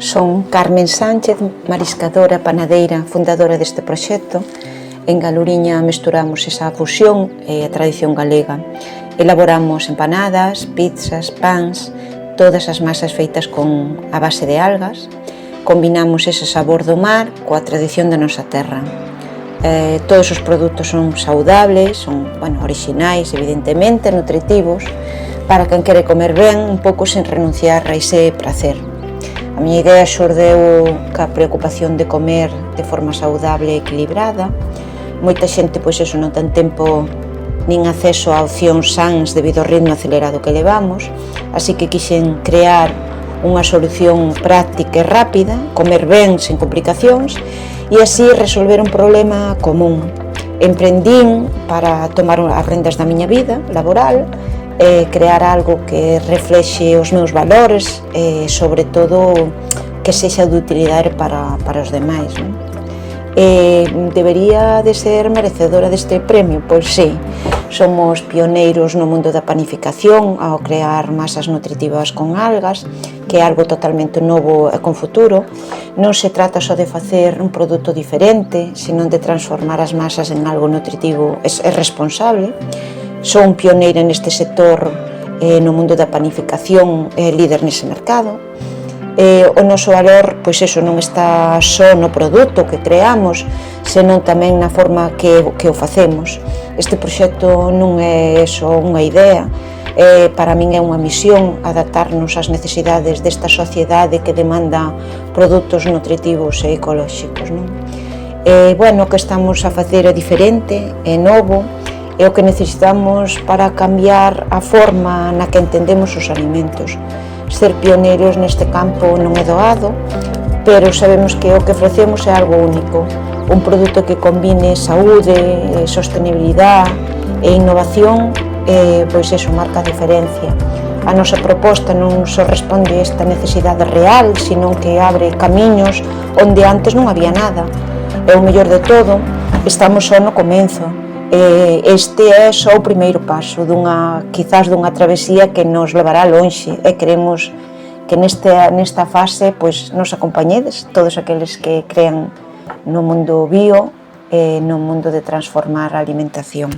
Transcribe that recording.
Son Carmen Sánchez, mariscadora, panadeira, fundadora deste proxecto. En Galuriña mesturamos esa fusión e a tradición galega. Elaboramos empanadas, pizzas, pans, todas as masas feitas con a base de algas. Combinamos ese sabor do mar coa tradición da nosa terra. Todos os produtos son saudables, son orixinais, evidentemente, nutritivos, para quen quere comer ben, un pouco sen renunciar a ese prazer. A miña idea xurdeu ca preocupación de comer de forma saudable e equilibrada. Moita xente, non ten tempo nin acceso a opcións sans debido ao ritmo acelerado que levamos, así que quixen crear unha solución práctica e rápida, comer ben sen complicacións e así resolver un problema común. Emprendín para tomar as rendas da miña vida laboral, crear algo que reflexe os meus valores e, sobre todo, que sexa de utilidade para os demais. Debería de ser merecedora deste premio? Pois sí, somos pioneiros no mundo da panificación ao crear masas nutritivas con algas, que é algo totalmente novo e con futuro. Non se trata só de facer un produto diferente, senón de transformar as masas en algo nutritivo e responsable. Son pioneira neste sector no mundo da panificación e líder nese mercado. O noso valor, non está só no produto que creamos, senón tamén na forma que o facemos. Este proxecto non é só unha idea, para min é unha misión adaptarnos ás necesidades desta sociedade que demanda produtos nutritivos e ecolóxicos. O que estamos a facer é diferente, é novo, é o que necesitamos para cambiar a forma na que entendemos os alimentos. Ser pioneiros neste campo non é doado, pero sabemos que o que ofrecemos é algo único, un produto que combine saúde, sostenibilidade e innovación, marca a diferencia. A nosa proposta non só responde a esta necesidade real, senón que abre camiños onde antes non había nada. E o mellor de todo, estamos só no comenzo. Este é só o primeiro paso quizás dunha travesía que nos levará lonxe e queremos que nesta fase nos acompañedes todos aqueles que crean no mundo bio e no mundo de transformar a alimentación.